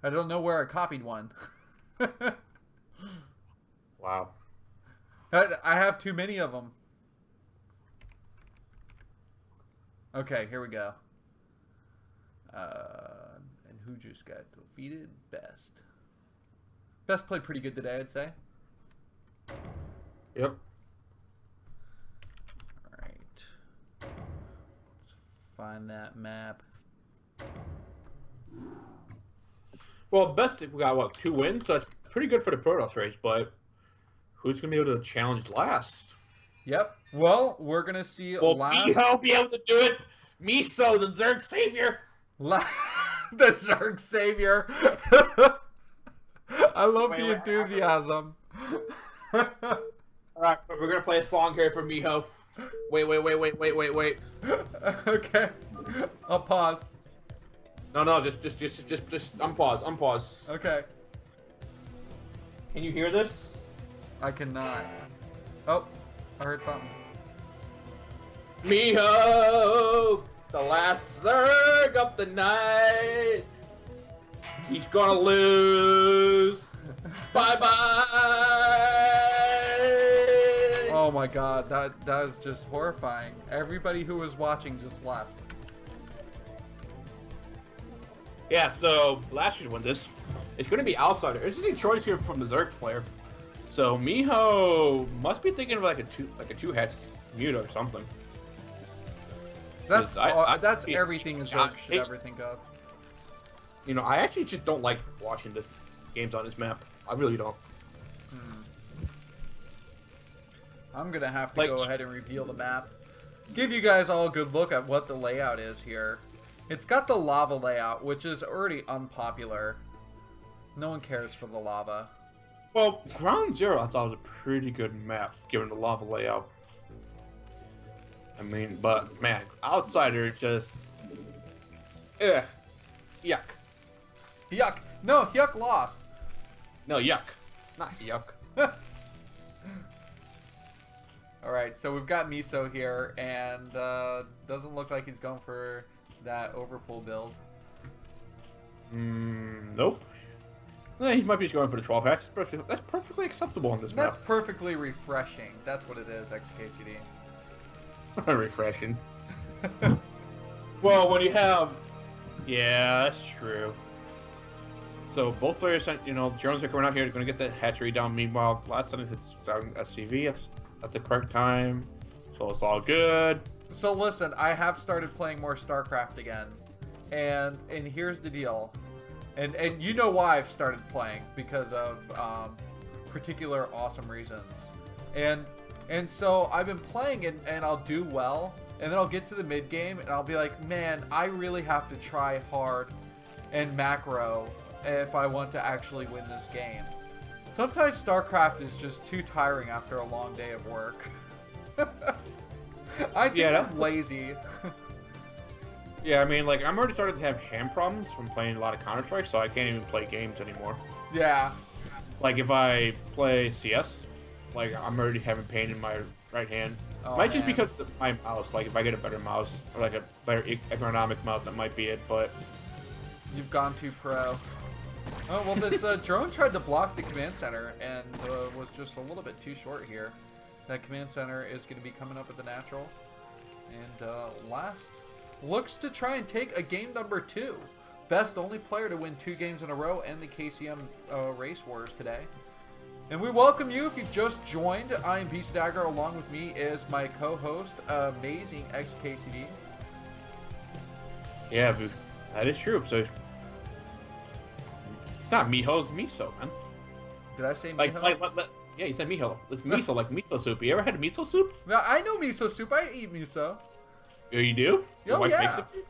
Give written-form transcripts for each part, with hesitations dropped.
I don't know where I copied one. Wow. I have too many of them. Okay, here we go. And who just got defeated? Best. Best played pretty good today, I'd say. Yep. Alright. Let's find that map. Well, best we got what 2 wins, so that's pretty good for the Protoss race. But who's gonna be able to challenge last? Yep. Well, we're going to see Will last... Miho be able to do it? Miso, the Zerg savior. La the Zerg Savior. I love the enthusiasm. All right, we're gonna play a song here for Miho. Wait. Okay. I'll pause. No, just unpause. Okay. Can you hear this? I cannot. Oh, I heard something. Miho, the last Zerg of the night. He's gonna lose. Bye bye. Oh my god, that is just horrifying. Everybody who was watching just left. Yeah, so last year to win this, it's going to be outsider. There's any choice here from the Zerg player. So Miho must be thinking of like a two hatch mute or something. That's that's yeah, everything Zerg should ever think of. You know, I actually just don't like watching the games on this map. I really don't. I'm gonna have to go ahead and reveal the map. Give you guys all a good look at what the layout is here. It's got the lava layout, which is already unpopular. No one cares for the lava. Well, Ground Zero I thought was a pretty good map, given the lava layout. I mean, but man, Outsider just... Ugh. Yuck. Yuck. No, Yuck lost. No, yuck. Not yuck. Alright, so we've got Miso here, and doesn't look like he's going for that overpull build. Nope. He might be just going for the 12 hatch. That's perfectly acceptable on this map. That's perfectly refreshing. That's what it is, XKCD. Refreshing. Well, when you have... Yeah, that's true. So both players, drones are coming out here. They're going to get that hatchery down. Meanwhile, last time it hits SCV at the correct time. So it's all good. So listen, I have started playing more StarCraft again. And here's the deal. And you know why I've started playing, because of particular awesome reasons. And so I've been playing and I'll do well, and then I'll get to the mid game and I'll be like, man, I really have to try hard and macro if I want to actually win this game. Sometimes StarCraft is just too tiring after a long day of work. I think I'm lazy. Yeah, I mean, like, I'm already starting to have hand problems from playing a lot of Counter-Strike, so I can't even play games anymore. Yeah. Like, if I play CS, like, I'm already having pain in my right hand. Oh, might just because of my mouse. Like, if I get a better mouse, or like a better ergonomic mouse, that might be it, but... You've gone too pro. Oh, well, this drone tried to block the command center and was just a little bit too short here. That command center is going to be coming up with the natural. And last looks to try and take a game number 2. Best only player to win 2 games in a row and the KCM Race Wars today. And we welcome you if you've just joined. I am Beast Dagger. Along with me is my co-host, amazing XKCD. Yeah, that is true. So, not Miho, it's Miso, man. Did I say Miho? Yeah, you said miso. It's miso, like miso soup. You ever had miso soup? Yeah, I know miso soup. I eat miso. Oh, you do? Your wife makes it for you?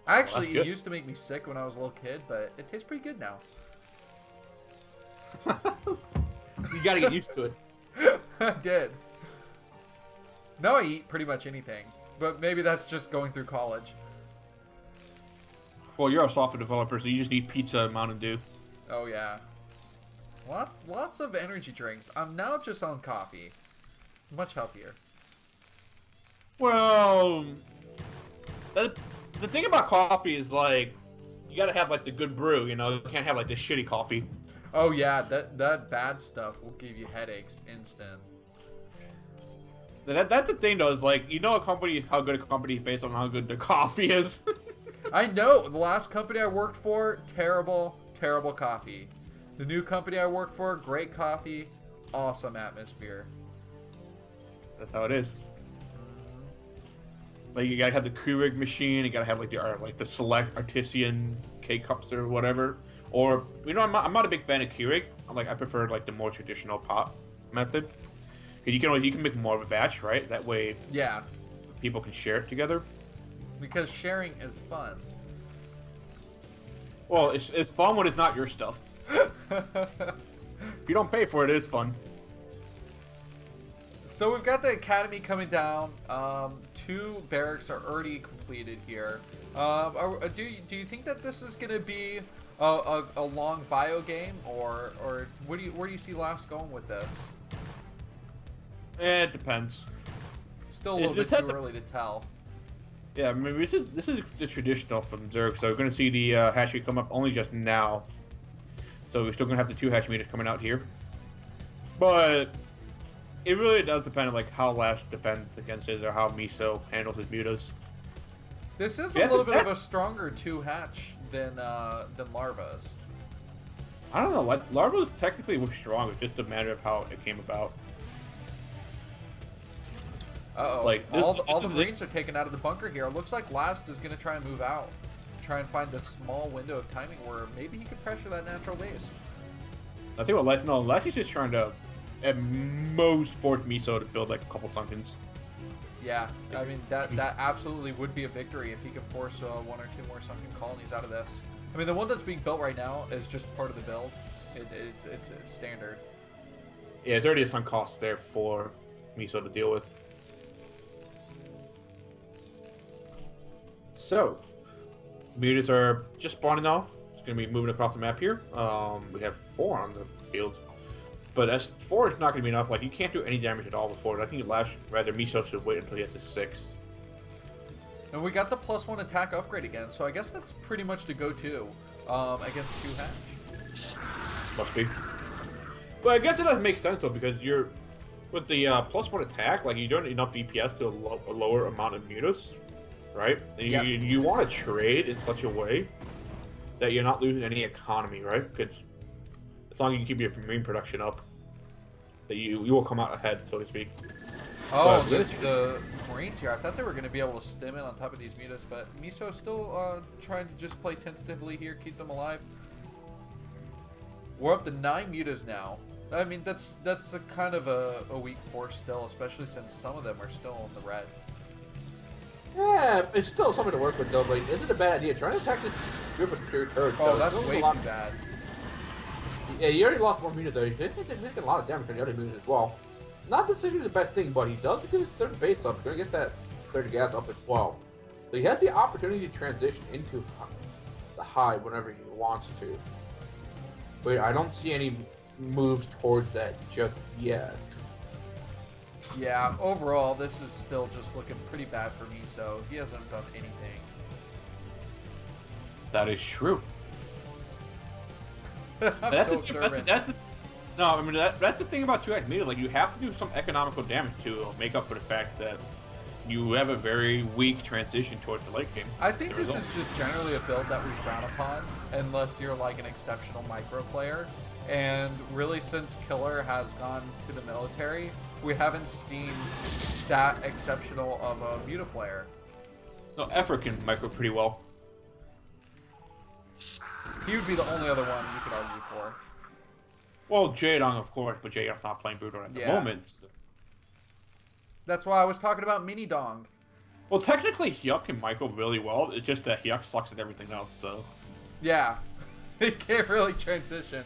Actually, it used to make me sick when I was a little kid, but it tastes pretty good now. You gotta get used to it. I did. Now I eat pretty much anything, but maybe that's just going through college. Well, you're a software developer, so you just need pizza and Mountain Dew. Oh, yeah. Lots of energy drinks. I'm now just on coffee. It's much healthier. Well, the thing about coffee is, like, you gotta have like the good brew. You know, you can't have like this shitty coffee. Oh yeah, that bad stuff will give you headaches instant. That's the thing though, is like, you know, how good a company is based on how good their coffee is. I know. The last company I worked for, terrible coffee. The new company I work for, great coffee, awesome atmosphere. That's how it is. Like, you gotta have the Keurig machine. You gotta have like the select artisan K cups or whatever. Or, you know, I'm not a big fan of Keurig. I prefer like the more traditional pot method. Because you can make more of a batch, right? That way, yeah, people can share it together. Because sharing is fun. Well, it's fun when it's not your stuff. If you don't pay for it, it's fun. So we've got the academy coming down. 2 barracks are already completed here. Do you think that this is going to be a long bio game, or where do you see Last going with this? It depends. Still a little bit too early to tell. Yeah, I mean, this is the traditional from Zerg, so we're going to see the hatchery come up only just now. So we're still going to have the 2 hatch meters coming out here. But it really does depend on like how Last defends against it, or how Miso handles his mutas. This is a little bit of a stronger 2 hatch than Larva's. I don't know, Larva's technically was strong, it's just a matter of how it came about. Uh-oh. Like, all the Marines are taken out of the bunker here. It looks like Last is going to try and move out. Try and find this small window of timing where maybe he could pressure that natural base. I think Last is just trying to, at most, force Miso to build like a couple Sunkens. Yeah, I mean, that absolutely would be a victory if he could force 1 or 2 more Sunken colonies out of this. I mean, the one that's being built right now is just part of the build. It's standard. Yeah, there's already a sunk cost there for Miso to deal with. So, mutas are just spawning off. It's going to be moving across the map here. We have 4 on the field. But 4 is not going to be enough. Like, you can't do any damage at all before. I think Miso should wait until he has his 6. And we got the +1 attack upgrade again, so I guess that's pretty much the go-to against 2 hatch. Must be. But I guess it doesn't make sense though, because with the +1 attack, like, you don't need enough DPS to a lower amount of mutas, right? And Yep. you want to trade in such a way that you're not losing any economy, right? Because as long as you keep your marine production up, that you will come out ahead, so to speak. Oh, the Marines here. I thought they were going to be able to stem in on top of these mutas, but Miso still trying to just play tentatively here, keep them alive. We're up to 9 mutas now. I mean, that's a kind of a weak force still, especially since some of them are still in the red. Yeah, it's still something to work with though, but isn't a bad idea. Trying to attack this group of pure turrets. Oh, that's way too bad. Yeah, you already lost 1 unit though. He's taking a lot of damage from the other units as well. Not necessarily the best thing, but he does get his 3rd base up. He's going to get that 3rd gas up as well. So he has the opportunity to transition into the hive whenever he wants to. But I don't see any moves towards that just yet. Yeah, overall, this is still just looking pretty bad for Miso. He hasn't done anything. That is true. I'm so observant. No, I mean, that's the thing about 2-hatch meter. Like, you have to do some economical damage to make up for the fact that you have a very weak transition towards the late game. I think this is just generally a build that we frown upon, unless you're like an exceptional micro player. And really, since Killer has gone to the military, we haven't seen that exceptional of a muta player. No, Effort can micro pretty well. He would be the only other one you could argue for. Well, Jaedong, of course, but Jaedong's not playing Brutal at the moment. So. That's why I was talking about Mini Dong. Well, technically, Hyuk can micro really well. It's just that Hyuk sucks at everything else, so... Yeah. He can't really transition.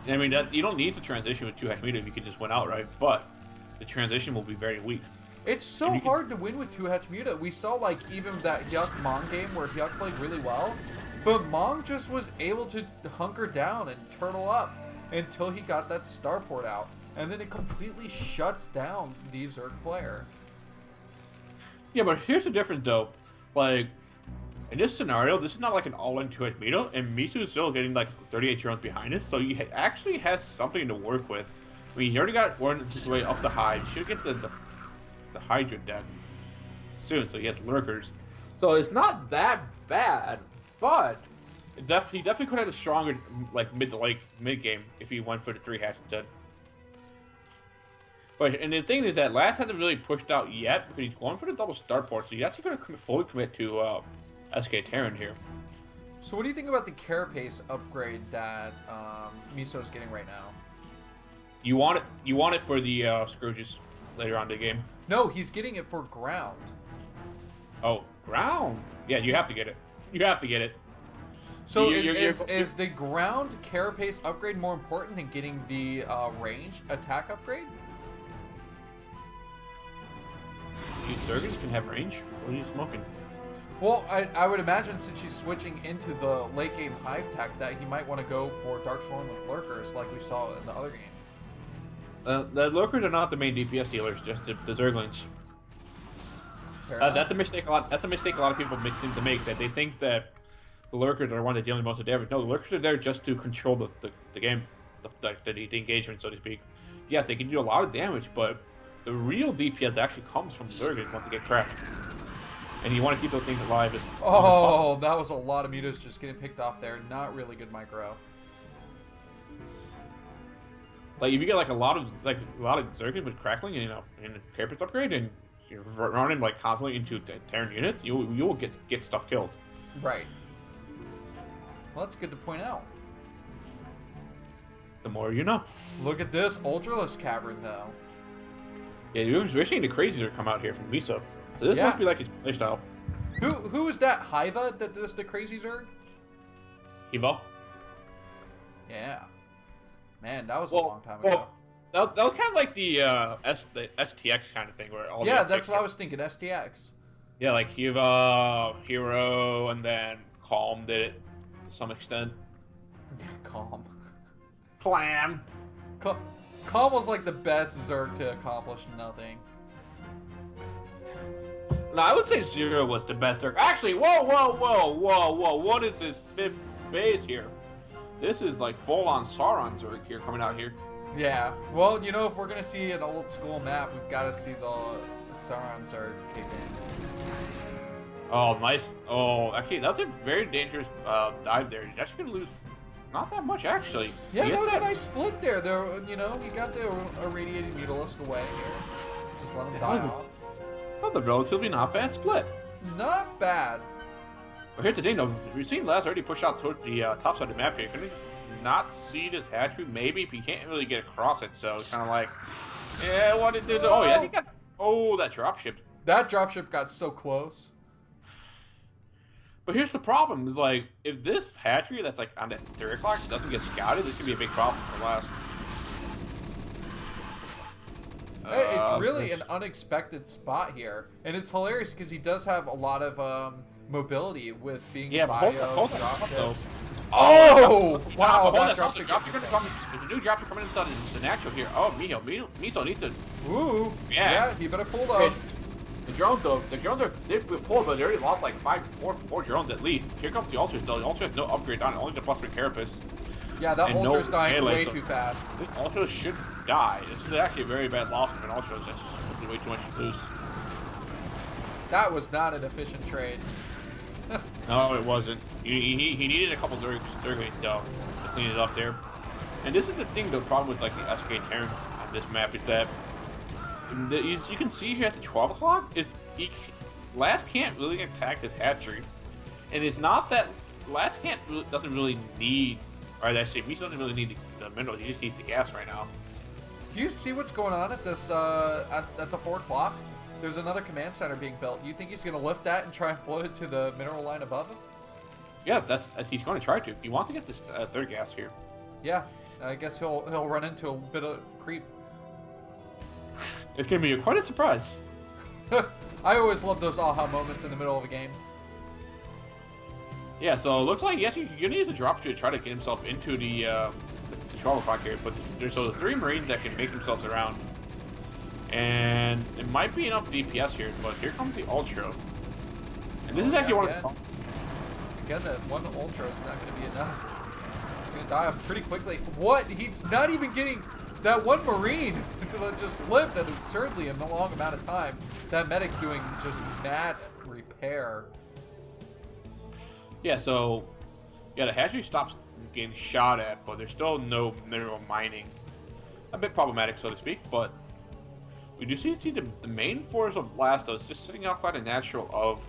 I mean, you don't need to transition with 2-hatch meter if you can just win outright, but the transition will be very weak. It's so hard to win with 2-hatch muta. We saw, like, even that Hyuk Mong game where Hyuk played really well, but Mong just was able to hunker down and turtle up until he got that starport out. And then it completely shuts down the Zerg player. Yeah, but here's the difference, though. Like, in this scenario, this is not like an all-in 2-hit Mito, and Misu is still getting like 38 drones behind us, so he actually has something to work with. I mean, he already got one his way up the high. He should get the Hydra deck soon, so he has lurkers. So it's not that bad, but he definitely could have a stronger like mid game if he went for the 3 hatch instead. But and the thing is that Last hasn't really pushed out yet, but he's going for the double start port, so he's actually going to fully commit to SK Terran here. So what do you think about the carapace upgrade that Miso is getting right now? You want it for the Scrooges later on in the game. No, he's getting it for ground. Oh, ground. Yeah, you have to get it. You have to get it. So is the ground carapace upgrade more important than getting the range attack upgrade? These Zergans can have range. What are you smoking? Well, I would imagine since she's switching into the late game Hive tech that he might want to go for Dark Swarm with Lurkers like we saw in the other game. The Lurkers are not the main DPS dealers, just the Zerglings. That's a mistake. That's a mistake a lot of people seem to make. That they think that the Lurkers are the one that dealing most of the damage. No, the Lurkers are there just to control the game, the engagement, so to speak. Yes, they can do a lot of damage, but the real DPS actually comes from Zerglings once they get cracked. And you want to keep those things alive. Oh, that was a lot of mutas just getting picked off there. Not really good micro. Like if you get like a lot of Zerglings with crackling and in a carapace upgrade, and you're running like constantly into Terran units, you will get stuff killed. Right. Well, that's good to point out. The more you know. Look at this Ultraless Cavern though. Yeah, we're seeing the crazies come out here from Miso. So this must be like his playstyle. Who is that Hiva that does the crazy Zerg? Evo. Yeah. Man, that was a long time ago. That was kind of like the STX kind of thing where all that's what I was thinking, STX. Yeah, like Hiva, Hero, and then Calm did it to some extent. Calm. Clam. Calm was like the best Zerg to accomplish nothing. No, I would say Zero was the best Zerg. Actually, whoa. What is this 5th phase here? This is like full-on Sauron Zerg here coming out here. Yeah. Well, you know, if we're going to see an old school map, we've got to see the Sauron Zerg kick in. Oh, nice. Oh, actually, that's a very dangerous dive there. You're actually going to lose not that much, actually. Yeah, that was a nice split there. You know, you got the irradiated Mutalisk away here. Just let him die off. That was a relatively not bad split. Not bad. But here's the thing, though. We've seen Les already push out towards the top side of the map here. Can we not see this hatchery? Maybe, but he can't really get across it, so it's kind of like, yeah, what did it do? Oh, yeah, he got... Oh, that dropship. That dropship got so close. But here's the problem, is like, if this hatchery that's like on that 3 o'clock doesn't get scouted, this could be a big problem for Les. It's really an unexpected spot here, and it's hilarious because he does have a lot of mobility with being bio dropships. Oh! Wow, that dropship. There's a new dropship coming inside the natural here. Oh, Miso needs to... Ooh! Yeah, he better pull those. The drones are they've pulled, but they already lost like four drones at least. Here comes the Ultras though. The Ultra has no upgrade on it, only the +3 carapace. Yeah, that Ultra's dying way too fast. This Ultra should die. This is actually a very bad loss of an Ultra. That's just way too much to lose. That was not an efficient trade. No, it wasn't. He needed a couple Zerglings to clean it up there. And this is the thing, the problem with like the SK Terran on this map is that you can see here at the 12 o'clock, Last can't really attack this hatchery. And it's not that Last doesn't really need, or that Miso doesn't really need the minerals, he just needs the gas right now. Do you see what's going on at this at the 4 o'clock? There's another command center being built. You think he's going to lift that and try and float it to the mineral line above him? Yes, he's going to try to. He wants to get this 3rd gas here. Yeah, I guess he'll run into a bit of creep. It's going to be quite a surprise. I always love those aha moments in the middle of a game. Yeah, so it looks like, yes, you're going to use a drop to try to get himself into the 12 o'clock here, but there's those 3 Marines that can make themselves around. And it might be enough DPS here, but here comes the Ultra. And this is actually one of the... Again, that one Ultra is not going to be enough. It's going to die off pretty quickly. What? He's not even getting that one Marine that just lived an absurdly in a long amount of time. That medic doing just mad repair. Yeah, so yeah, the hatchery stops getting shot at, but there's still no mineral mining. A bit problematic, so to speak, but we do see the main force of Blastos just sitting outside the natural of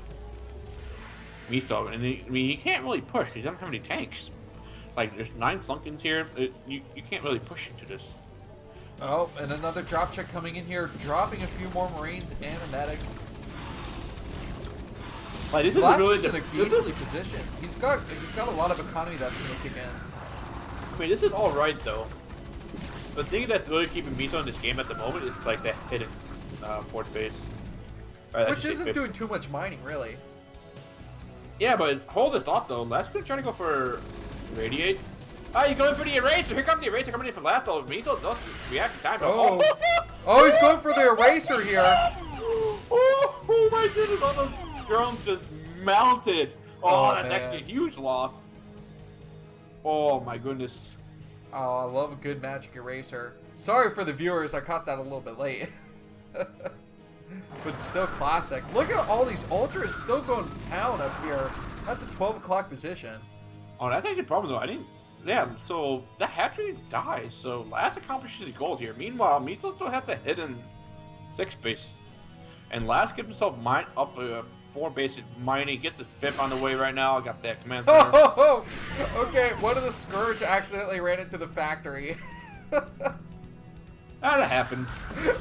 Miso, and he can't really push. He doesn't have any tanks. Like, there's 9 Slunkins here. You can't really push into this. Oh, and another drop check coming in here, dropping a few more Marines and a medic. Like, this is Blast really is in a beastly position. He's got a lot of economy that's going to kick in. I mean, this is all right though. The thing that's really keeping Miso in this game at the moment is like the hidden fourth base, which isn't doing too much mining, really. Yeah, but hold this thought though. Last been trying to go for radiate. Oh, you're going for the eraser. Here comes the eraser coming in from last though. Miso does react in time. Oh, oh, he's going for the eraser here. Oh my goodness! All those drones just mounted. Oh, that's man. actually a huge loss. Oh my goodness. Oh, I love a good magic eraser. Sorry for the viewers, I caught that a little bit late. But still classic. Look at all these ultras still going down up here at the 12 o'clock position. Oh, that's actually a problem though. I didn't. Yeah, so that hatchery dies. So Last accomplishes his goals here. Meanwhile, Miso still has the hidden 6 base, and Last gives himself up 4 bases mining. Gets the 5th on the way right now. I got that command center. Oh, okay. One of the Scourge accidentally ran into the factory. That happens.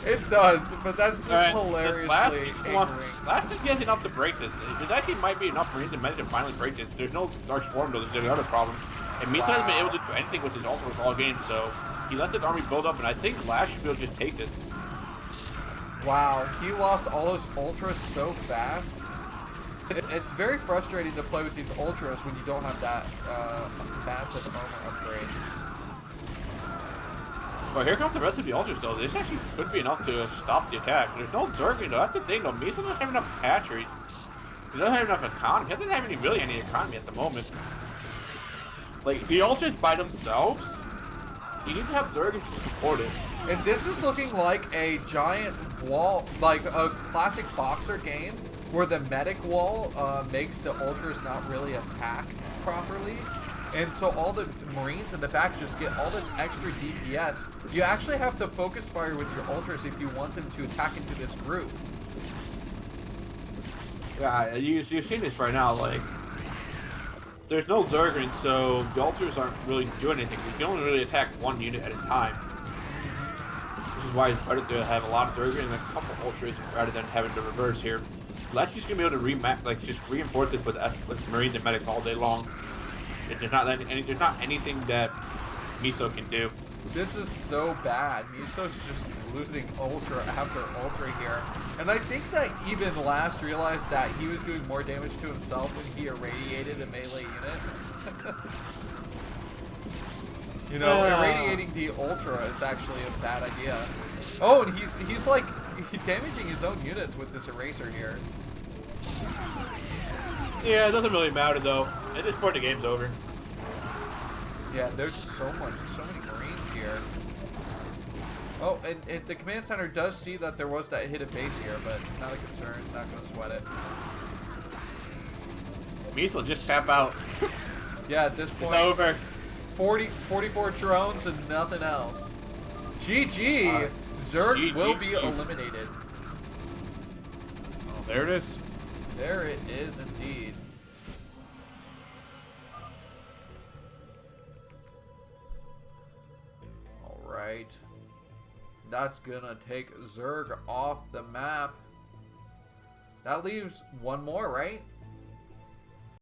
It does, but that's just Right, hilariously ignorant. Last is getting enough to break this. It actually might be enough Marines and Medic to finally break this. There's no Dark Swarm though. There's another problem. And Miso hasn't been able to do anything with his ultimates all game, so he lets his army build up, and I think Last should be able to just take this. Wow, he lost all those ultras so fast. It's very frustrating to play with these ultras when you don't have that massive armor upgrade. But here comes the rest of the ultras though. This actually could be enough to stop the attack. There's no Zergling though. That's the thing though. Miso doesn't have enough hatchery. He doesn't have enough economy. He doesn't have really any economy at the moment. Like, the ultras by themselves, you need to have Zergling to support it. And this is looking like a giant wall, like a classic boxer game, where the medic wall makes the ultras not really attack properly. And so all the Marines in the back just get all this extra DPS. You actually have to focus fire with your ultras if you want them to attack into this group. Yeah, you've seen this right now, like, there's no Zergling, so the ultras aren't really doing anything. You can only really attack 1 unit at a time. Which is why it's better to have a lot of Zergling and a couple ultras rather than having to reverse here. Let's just gonna be able to just reinforce it with Marines and Medics all day long. There's not anything that Miso can do. This is so bad. Miso's just losing ultra after ultra here. And I think that even Last realized that he was doing more damage to himself when he irradiated a melee unit. You know, irradiating the ultra is actually a bad idea. Oh, and he's like damaging his own units with this eraser here. Yeah, it doesn't really matter though. At this point, the game's over. Yeah, there's so many Marines here. Oh, and the command center does see that there was that hidden base here, but not a concern. Not gonna sweat it. Miso just tap out. Yeah, at this point, It's over. 44 drones and nothing else. GG! Zerg will be eliminated. Oh, there it is. There it is indeed. Alright. That's gonna take Zerg off the map. That leaves one more, right?